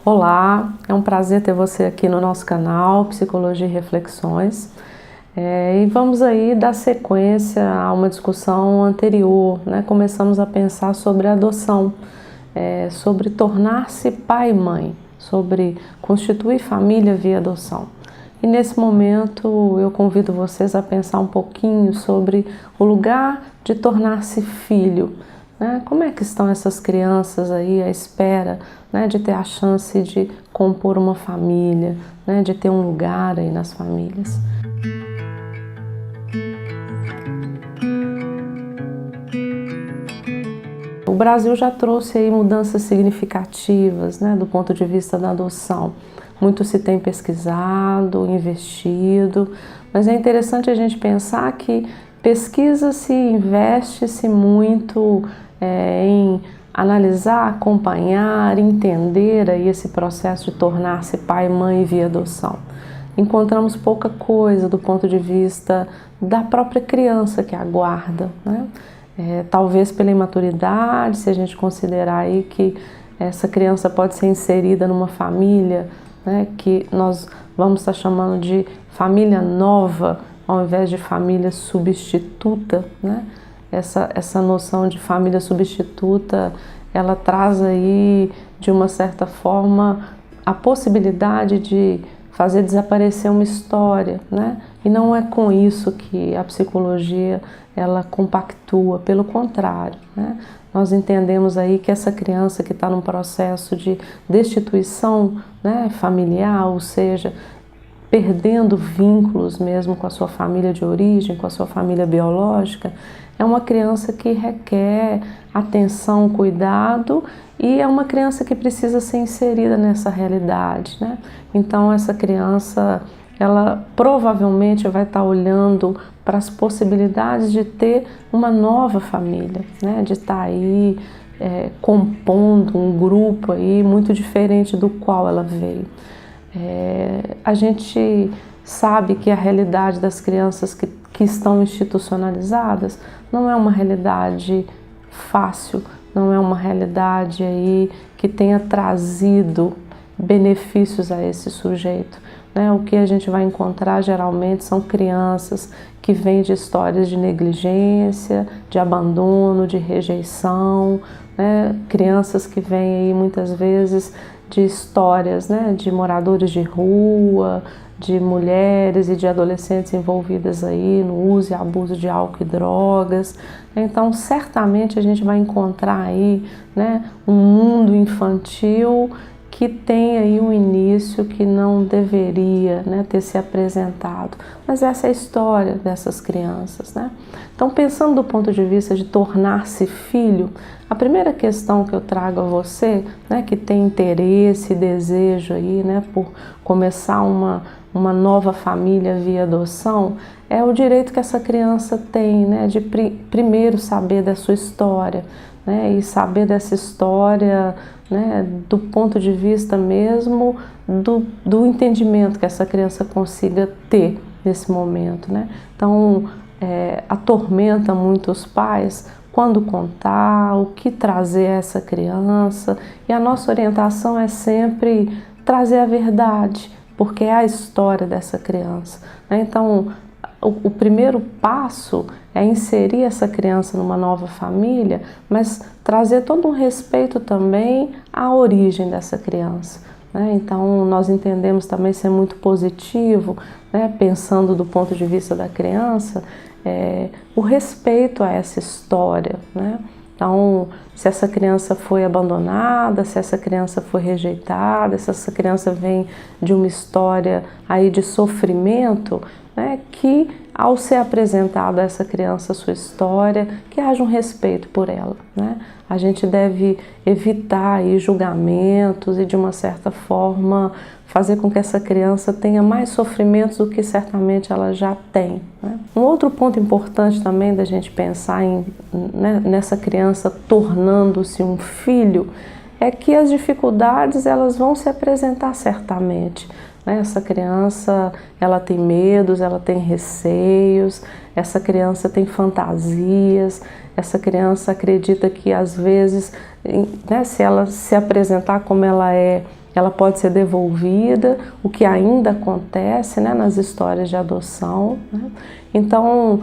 Olá, é um prazer ter você aqui no nosso canal Psicologia e Reflexões. E vamos aí dar sequência a uma discussão anterior, né? Começamos a pensar sobre a adoção, sobre tornar-se pai e mãe, sobre constituir família via adoção. E nesse momento eu convido vocês a pensar um pouquinho sobre o lugar de tornar-se filho. Como é que estão essas crianças aí à espera, de ter a chance de compor uma família, de ter um lugar aí nas famílias? O Brasil já trouxe aí mudanças significativas, do ponto de vista da adoção. Muito se tem pesquisado, investido, mas é interessante a gente pensar que pesquisa-se, investe-se muito em analisar, acompanhar, entender aí esse processo de tornar-se pai e mãe via adoção. Encontramos pouca coisa do ponto de vista da própria criança que aguarda, talvez pela imaturidade, se a gente considerar aí que essa criança pode ser inserida numa família, que nós vamos estar chamando de família nova, ao invés de família substituta, Essa noção de família substituta, ela traz aí, de uma certa forma, a possibilidade de fazer desaparecer uma história, E não é com isso que a psicologia, ela compactua, pelo contrário, Nós entendemos aí que essa criança que está num processo de destituição, familiar, ou seja, perdendo vínculos mesmo com a sua família de origem, com a sua família biológica, é uma criança que requer atenção, cuidado, e é uma criança que precisa ser inserida nessa realidade, Então essa criança, ela provavelmente vai estar olhando para as possibilidades de ter uma nova família, de estar aí compondo um grupo aí muito diferente do qual ela veio. A gente sabe que a realidade das crianças que estão institucionalizadas não é uma realidade fácil, não é uma realidade aí que tenha trazido benefícios a esse sujeito. O que a gente vai encontrar geralmente são crianças que vêm de histórias de negligência, de abandono, de rejeição, crianças que vêm aí muitas vezes de histórias, de moradores de rua, de mulheres e de adolescentes envolvidas aí no uso e abuso de álcool e drogas. Então, certamente a gente vai encontrar aí, um mundo infantil que tem aí um início que não deveria, ter se apresentado. Mas essa é a história dessas crianças, Então, pensando do ponto de vista de tornar-se filho, a primeira questão que eu trago a você, que tem interesse e desejo aí, por começar uma nova família via adoção, é o direito que essa criança tem, de primeiro saber da sua história, e saber dessa história, do ponto de vista mesmo do entendimento que essa criança consiga ter nesse momento, Então, atormenta muito os pais quando contar, o que trazer a essa criança, e a nossa orientação é sempre trazer a verdade, porque é a história dessa criança, Então, o primeiro passo é inserir essa criança numa nova família, mas trazer todo um respeito também à origem dessa criança, Então, nós entendemos também ser muito positivo, pensando do ponto de vista da criança, o respeito a essa história, Então, se essa criança foi abandonada, se essa criança foi rejeitada, se essa criança vem de uma história aí de sofrimento, que ao ser apresentada a essa criança a sua história, que haja um respeito por ela, A gente deve evitar aí julgamentos e, de uma certa forma, fazer com que essa criança tenha mais sofrimentos do que certamente ela já tem, Um outro ponto importante também da gente pensar nessa criança tornando-se um filho é que as dificuldades, elas vão se apresentar certamente, Essa criança, ela tem medos, ela tem receios, essa criança tem fantasias, essa criança acredita que às vezes, se ela se apresentar como ela ela pode ser devolvida, o que ainda acontece, né, nas histórias de adoção, né? Então,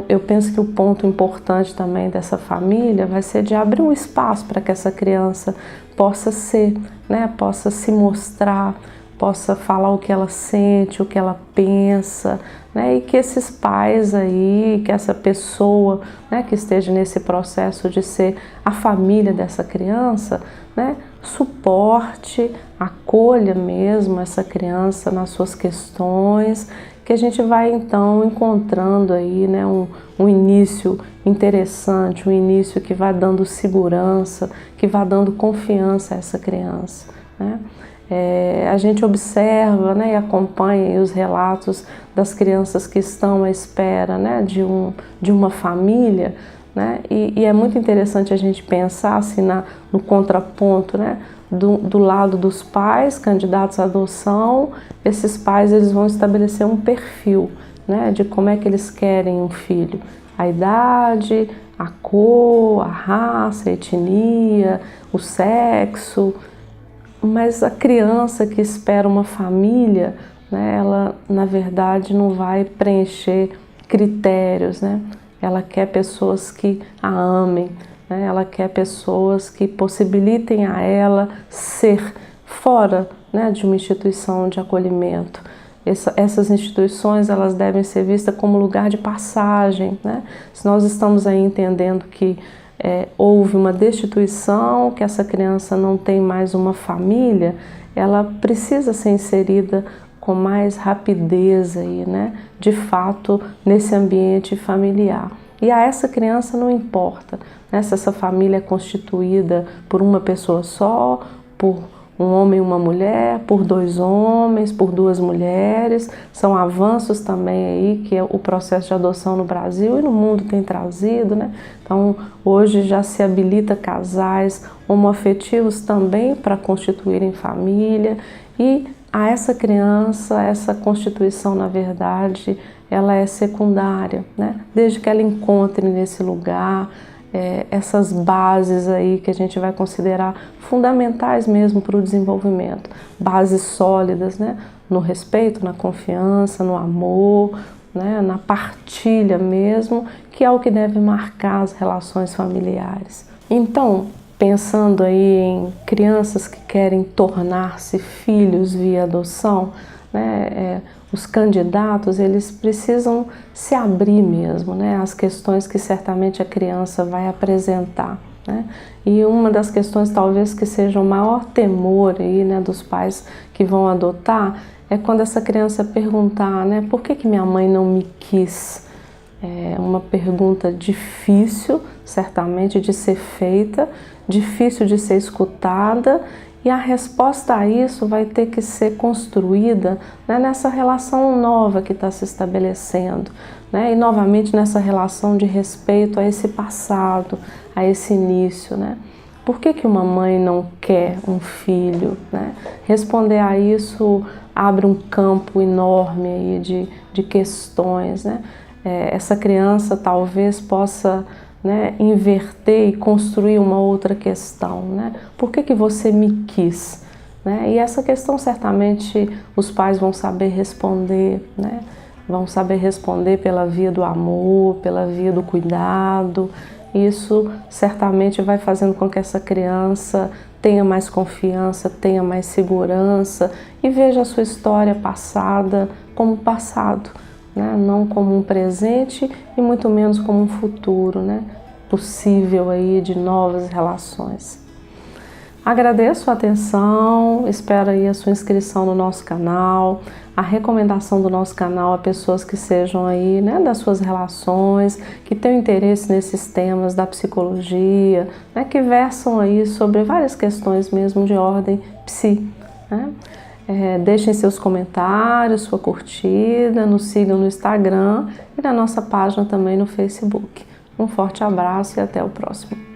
eu penso que o ponto importante também dessa família vai ser de abrir um espaço para que essa criança possa ser, né, possa se mostrar, possa falar o que ela sente, o que ela pensa, né, e que esses pais aí, que essa pessoa, né, que esteja nesse processo de ser a família dessa criança, né, suporte, acolha mesmo essa criança nas suas questões, que a gente vai então encontrando aí, né, um início interessante, um início que vai dando segurança, que vai dando confiança a essa criança, né? A gente observa, né, e acompanha os relatos das crianças que estão à espera, né, de uma família, né, e é muito interessante a gente pensar assim, no contraponto, né, do lado dos pais candidatos à adoção. Esses pais eles vão estabelecer um perfil, né, de como é que eles querem um filho, a idade, a cor, a raça, a etnia, o sexo. Mas a criança que espera uma família, né, ela na verdade não vai preencher critérios, né? Ela quer pessoas que a amem, né? Ela quer pessoas que possibilitem a ela ser fora, né, de uma instituição de acolhimento. Essas instituições elas devem ser vistas como lugar de passagem, né? Se nós estamos aí entendendo que houve uma destituição, que essa criança não tem mais uma família, ela precisa ser inserida com mais rapidez aí, né? De fato, nesse ambiente familiar. E a essa criança não importa, né, se essa família é constituída por uma pessoa só, por um homem e uma mulher, por 2 homens, por 2 mulheres. São avanços também aí que o processo de adoção no Brasil e no mundo tem trazido, né? Então, hoje já se habilita casais homoafetivos também para constituírem família, e a essa criança, essa constituição, na verdade, ela é secundária, né? Desde que ela encontre nesse lugar essas bases aí que a gente vai considerar fundamentais mesmo para o desenvolvimento, bases sólidas, né? No respeito, na confiança, no amor, né? Na partilha mesmo, que é o que deve marcar as relações familiares. Então, pensando aí em crianças que querem tornar-se filhos via adoção, né, os candidatos eles precisam se abrir mesmo, né, às questões que certamente a criança vai apresentar, né? E uma das questões talvez que seja o maior temor aí, né, dos pais que vão adotar é quando essa criança perguntar, né, por que minha mãe não me quis? É uma pergunta difícil, certamente, de ser feita, difícil de ser escutada, e a resposta a isso vai ter que ser construída, né, nessa relação nova que está se estabelecendo, né, e novamente nessa relação de respeito a esse passado, a esse início, né? Por que uma mãe não quer um filho, né? Responder a isso abre um campo enorme aí de questões, né? Essa criança talvez possa, né, inverter e construir uma outra questão, né? Por que você me quis? Né? E essa questão certamente os pais vão saber responder, né? Vão saber responder pela via do amor, pela via do cuidado. Isso certamente vai fazendo com que essa criança tenha mais confiança, tenha mais segurança e veja a sua história passada como passado, né? Não como um presente e muito menos como um futuro, né, possível aí de novas relações. Agradeço a atenção, espero aí a sua inscrição no nosso canal, a recomendação do nosso canal a pessoas que sejam aí, né, das suas relações, que tenham interesse nesses temas da psicologia, né, que versam aí sobre várias questões mesmo de ordem psi, né? Deixem seus comentários, sua curtida, nos sigam no Instagram e na nossa página também no Facebook. Um forte abraço e até o próximo.